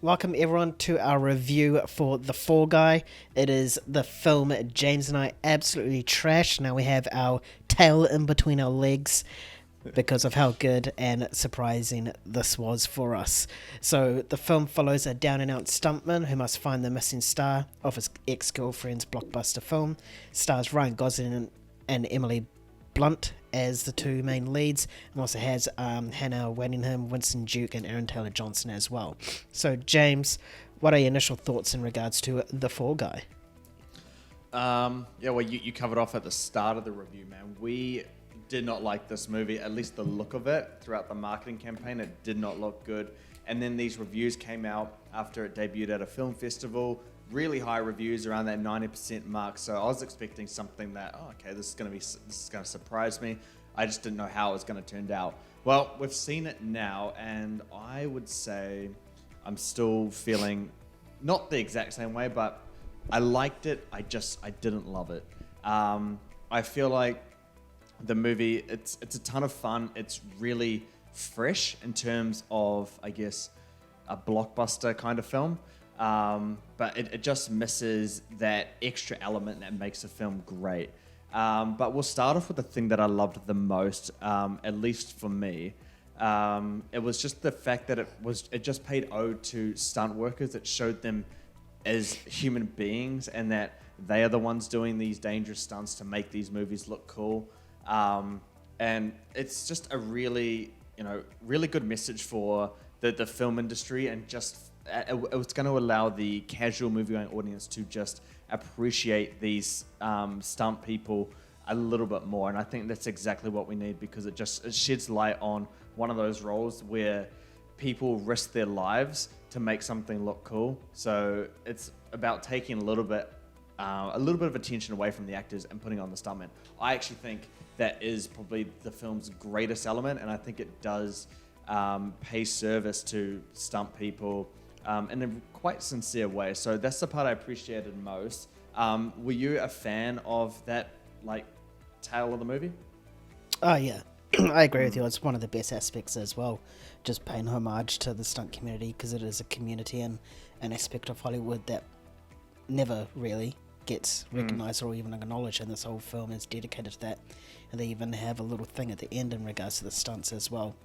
Welcome everyone to our review for The Fall Guy. It is the film James and I absolutely trashed. Now we have our tail in between our legs because of how good and surprising this was for us. So the film follows a down-and-out stuntman who must find the missing star of his ex-girlfriend's blockbuster film. Stars Ryan Gosling and Emily Blunt as the two main leads, and also has Hannah Waddingham, Winston Duke, and Aaron Taylor-Johnson as well. So, James, what are your initial thoughts in regards to The Fall Guy? You covered off at the start of the review, man. We did not like this movie, at least the look of it. Throughout the marketing campaign, it did not look good. And then these reviews came out after it debuted at a film festival. Really high reviews, around that 90% mark. So I was expecting something that, this is going to surprise me. I just didn't know how it was going to turn out. Well, we've seen it now, and I would say I'm still feeling not the exact same way, but I liked it. I didn't love it. I feel like the movie, it's a ton of fun. It's really fresh in terms of, I guess, a blockbuster kind of film. But it just misses that extra element that makes a film great. But we'll start off with the thing that I loved the most, at least for me. It was just the fact that it just paid ode to stunt workers. It showed them as human beings and that they are the ones doing these dangerous stunts to make these movies look cool. And it's just a really good message for the film industry, and just it was going to allow the casual movie-going audience to just appreciate these stunt people a little bit more. And I think that's exactly what we need, because it sheds light on one of those roles where people risk their lives to make something look cool. So it's about taking a little bit of attention away from the actors and putting on the stuntmen. I actually think that is probably the film's greatest element, and I think it does pay service to stunt people in a quite sincere way. So that's the part I appreciated most. Were you a fan of that, tale of the movie? Oh, yeah. I agree with you. It's one of the best aspects as well. Just paying homage to the stunt community, because it is a community and an aspect of Hollywood that never really gets recognised or even acknowledged, and this whole film is dedicated to that. And they even have a little thing at the end in regards to the stunts as well.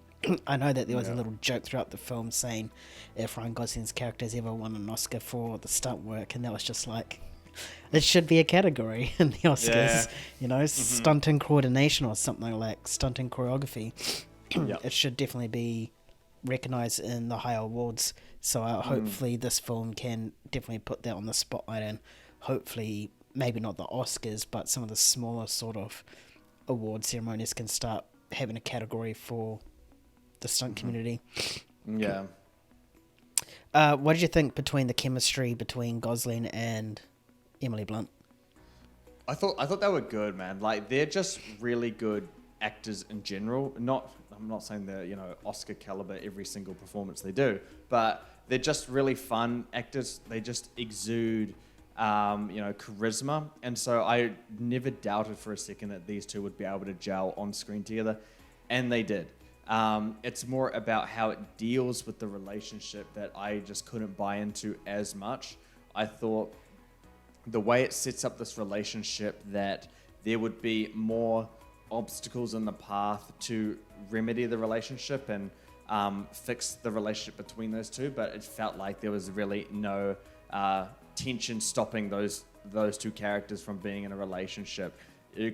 I know that there was a little joke throughout the film saying if Ryan Gosling's character's ever won an Oscar for the stunt work, and that was just like, it should be a category in the Oscars, stunting coordination or something like stunting choreography. It should definitely be recognised in the higher awards. So hopefully this film can definitely put that on the spotlight, and hopefully maybe not the Oscars, but some of the smaller sort of award ceremonies can start having a category for the stunt community. Yeah. What did you think between the chemistry between Gosling and Emily Blunt? I thought they were good, man. Like, they're just really good actors in general. I'm not saying they're, Oscar caliber every single performance they do, but they're just really fun actors. They just exude charisma. And so I never doubted for a second that these two would be able to gel on screen together, and they did. It's more about how it deals with the relationship that I just couldn't buy into as much. I thought the way it sets up this relationship, that there would be more obstacles in the path to remedy the relationship and fix the relationship between those two, but it felt like there was really no tension stopping those two characters from being in a relationship.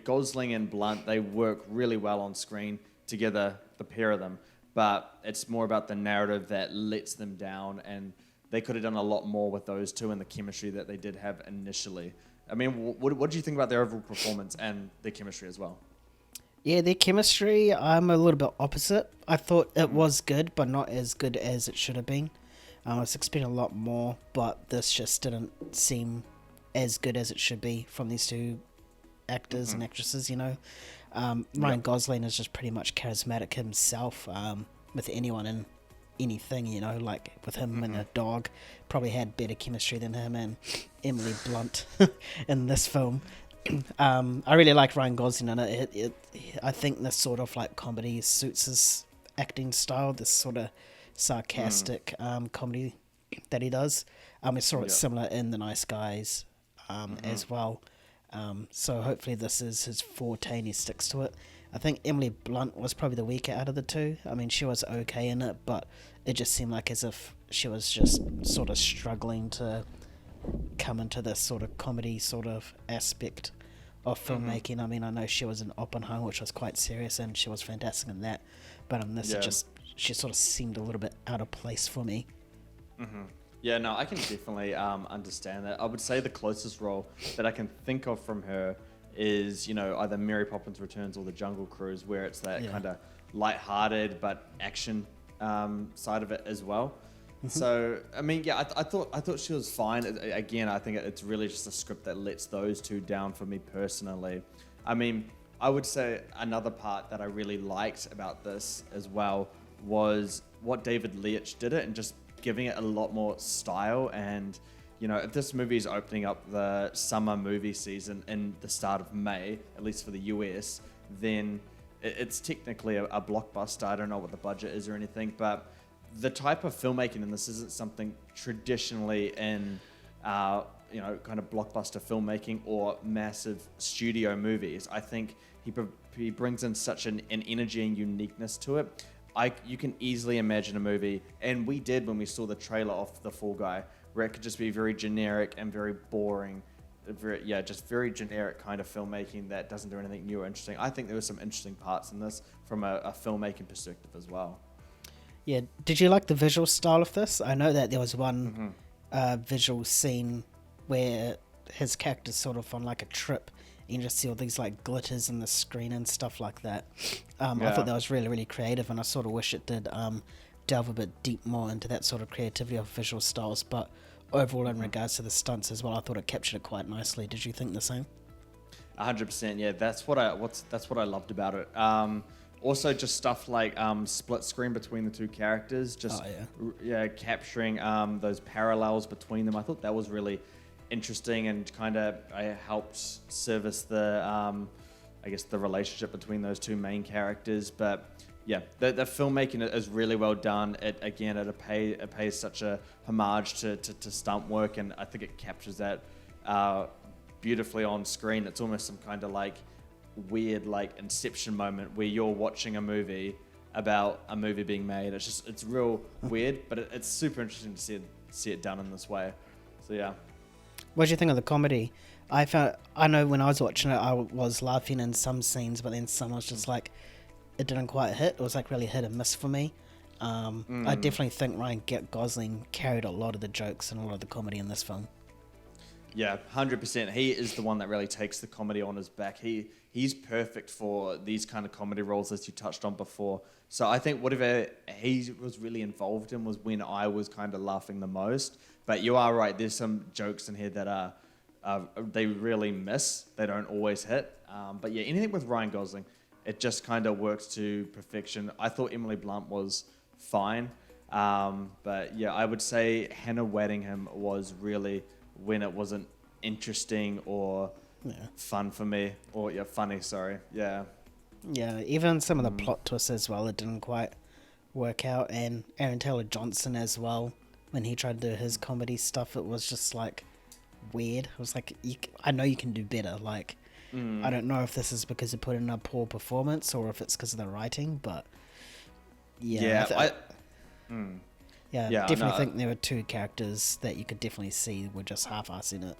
Gosling and Blunt, they work really well on screen together, the pair of them, but it's more about the narrative that lets them down, and they could have done a lot more with those two and the chemistry that they did have initially. I mean, what do you think about their overall performance and their chemistry as well? Yeah, their chemistry, I'm a little bit opposite. I thought it was good, but not as good as it should have been. I was expecting a lot more, but this just didn't seem as good as it should be from these two actors and actresses, Ryan Gosling is just pretty much charismatic himself, with anyone and anything, like with him and a dog. Probably had better chemistry than him and Emily Blunt in this film. I really like Ryan Gosling in it. I think this sort of like comedy suits his acting style, this sort of sarcastic comedy that he does. We saw it similar in The Nice Guys as well. So hopefully this is his forte and he sticks to it. I think Emily Blunt was probably the weaker out of the two. I mean, she was okay in it, but it just seemed like as if she was just sort of struggling to come into this sort of comedy sort of aspect of filmmaking. I mean, I know she was in Oppenheimer, which was quite serious, and she was fantastic in that. But in this, she sort of seemed a little bit out of place for me. Yeah, no, I can definitely understand that. I would say the closest role that I can think of from her is, you know, either Mary Poppins Returns or The Jungle Cruise, where it's that kind of light-hearted but action side of it as well. So, I mean, yeah, I thought she was fine. Again, I think it's really just a script that lets those two down for me personally. I mean, I would say another part that I really liked about this as well was what David Leitch did it, and just giving it a lot more style. And, you know, if this movie is opening up the summer movie season in the start of May, at least for the US, then it's technically a blockbuster. I don't know what the budget is or anything, but the type of filmmaking in this isn't something traditionally in, you know, kind of blockbuster filmmaking or massive studio movies. I think he brings in such an energy and uniqueness to it. You can easily imagine a movie, and we did when we saw the trailer of The Fall Guy, where it could just be very generic and very boring, just very generic kind of filmmaking that doesn't do anything new or interesting. I think there were some interesting parts in this from a filmmaking perspective as well. Yeah, did you like the visual style of this? I know that there was one visual scene where his character's sort of on like a trip. You can just see all these like glitters in the screen and stuff like that. I thought that was really, really creative, and I sort of wish it did delve a bit deep more into that sort of creativity of visual styles. But overall, in regards to the stunts as well, I thought it captured it quite nicely. Did you think the same? 100%. Yeah, that's what I loved about it. Also, just stuff like split screen between the two characters, just capturing those parallels between them. I thought that was really interesting, and kind of helped service the I guess the relationship between those two main characters. But yeah, the filmmaking is really well done. It pays such a homage to stunt work, and I think it captures that beautifully on screen. It's almost some kind of like weird like Inception moment where you're watching a movie about a movie being made. It's real weird, but it's super interesting to see it done in this way. So yeah. What do you think of the comedy? I know when I was watching it, I was laughing in some scenes, but then some was just like, it didn't quite hit. It was like really hit and miss for me. I definitely think Ryan Gosling carried a lot of the jokes and a lot of the comedy in this film. Yeah, 100%. He is the one that really takes the comedy on his back. He's perfect for these kind of comedy roles, as you touched on before. So I think whatever he was really involved in was when I was kind of laughing the most. But you are right. There's some jokes in here that they really miss. They don't always hit. But yeah, anything with Ryan Gosling, it just kind of works to perfection. I thought Emily Blunt was fine. But yeah, I would say Hannah Waddingham was really when it wasn't interesting or fun for me. Or funny, sorry. Yeah. Yeah, even some of the plot twists as well, it didn't quite work out. And Aaron Taylor-Johnson as well, when he tried to do his comedy stuff, it was just like weird. It was like, I know you can do better. Like, I don't know if this is because you put in a poor performance or if it's because of the writing, but I definitely think there were two characters that you could definitely see were just half-assing it.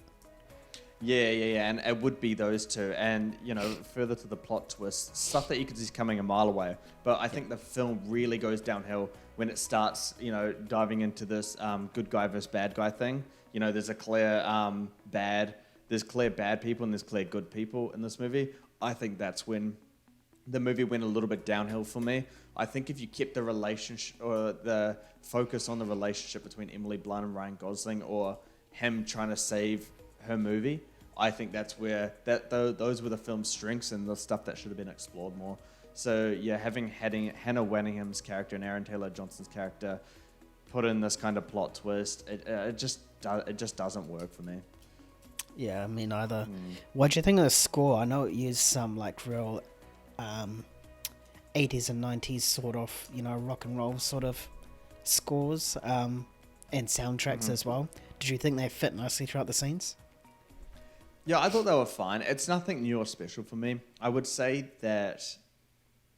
Yeah, and it would be those two. And, you know, further to the plot twist, stuff that you could see coming a mile away. But I think the film really goes downhill when it starts, you know, diving into this good guy versus bad guy thing. You know, there's a clear there's clear bad people and there's clear good people in this movie. I think that's when the movie went a little bit downhill for me. I think if you kept the relationship or the focus on the relationship between Emily Blunt and Ryan Gosling, or him trying to save her movie, I think that's where those were the film's strengths and the stuff that should have been explored more. So yeah, having Hannah Waddingham's character and Aaron Taylor-Johnson's character put in this kind of plot twist, it just doesn't work for me. Yeah, me neither. What do you think of the score? I know it used some like real 80s and 90s sort of, you know, rock and roll sort of scores. and soundtracks as well. Did you think they fit nicely throughout the scenes? Yeah, I thought they were fine. It's nothing new or special for me. I would say that,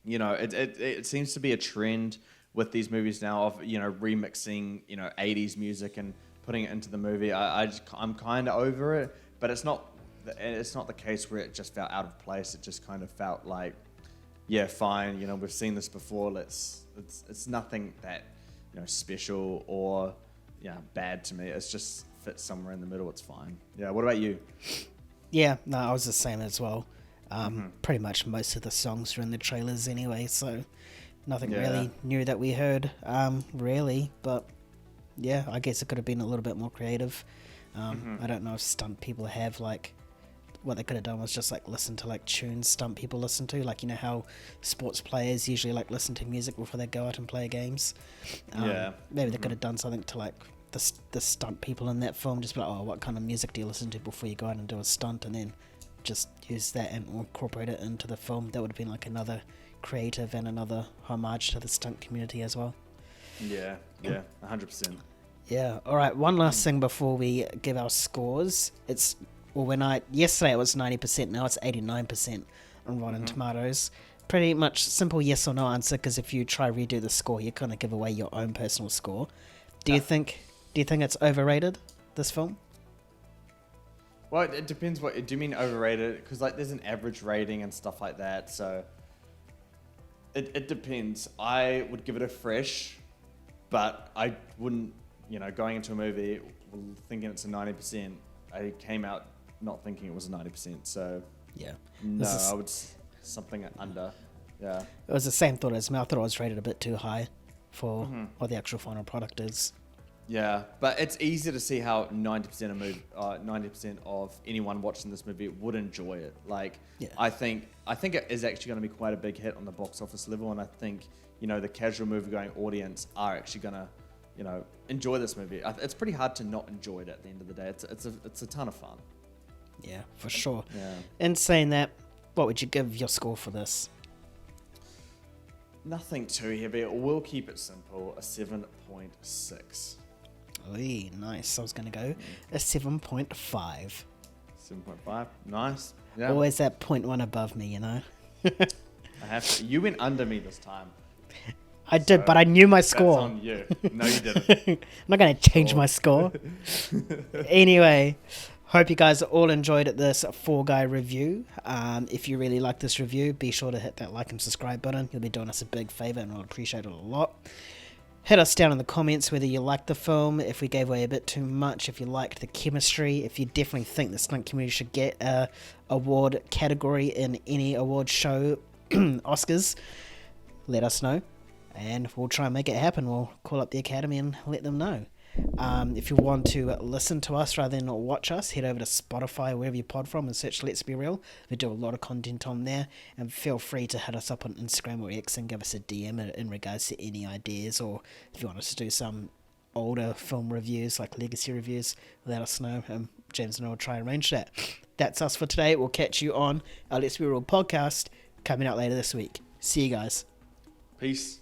you know, it seems to be a trend with these movies now of, you know, remixing, you know, 80s music and putting it into the movie. I'm kind of over it, but it's not the case where it just felt out of place. It just kind of felt like, yeah, fine, you know, we've seen this before. It's nothing that, you know, special or, yeah, bad to me. It's just fits somewhere in the middle. It's fine. Yeah, what about you? Yeah, no, I was the same as well. Pretty much most of the songs are in the trailers anyway, so nothing really new that we heard, really. But yeah, I guess it could have been a little bit more creative. I don't know if stunt people have, like, what they could have done was just like listen to like tunes stunt people listen to, like, you know how sports players usually like listen to music before they go out and play games. Maybe they could have done something to like the stunt people in that film, just be like, oh, what kind of music do you listen to before you go out and do a stunt, and then just use that and incorporate it into the film. That would have been like another creative and another homage to the stunt community as well. Yeah, 100%. Yeah, alright, one last thing before we give our scores. Yesterday it was 90%, now it's 89% on Rotten Tomatoes. Pretty much simple yes or no answer, because if you try redo the score, you're going to give away your own personal score. Do you think it's overrated, this film? Well, it depends. What do you mean overrated? Because like there's an average rating and stuff like that. So it depends. I would give it a fresh, but I wouldn't. You know, going into a movie thinking it's a 90%, I came out not thinking it was a 90%. So yeah, no, I would something under. Yeah, it was the same thought as me. I thought it was rated a bit too high for what the actual final product is. Yeah, but it's easy to see how 90% of anyone watching this movie would enjoy it. Like, yeah. I think it is actually going to be quite a big hit on the box office level, and I think, you know, the casual movie-going audience are actually going to, you know, enjoy this movie. It's pretty hard to not enjoy it at the end of the day. It's a ton of fun. Yeah, for sure. Yeah. In saying that, what would you give your score for this? Nothing too heavy. We'll keep it simple. A 7.6. Oy, nice. I was going to go a 7.5. 7.5. Nice. Yeah. Always that 0.1 above me, you know? I have to. You went under me this time. I did, but I knew my score. That's on you. No, you didn't. I'm not going to change my score. Anyway, hope you guys all enjoyed this Fall Guy review. If you really like this review, be sure to hit that like and subscribe button. You'll be doing us a big favor, and we'll appreciate it a lot. Hit us down in the comments whether you liked the film, if we gave away a bit too much, if you liked the chemistry, if you definitely think the stunt community should get a award category in any award show, Oscars. Let us know, and we'll try and make it happen. We'll call up the Academy and let them know. If you want to listen to us rather than watch us, head over to Spotify, wherever you pod from, and search Let's Be Real. We do a lot of content on there, and feel free to hit us up on Instagram or X and give us a DM in regards to any ideas, or if you want us to do some older film reviews, like legacy reviews, let us know, and James and I will try and arrange that. That's us for today. We'll catch you on our Let's Be Real podcast coming out later this week. See you guys. Peace.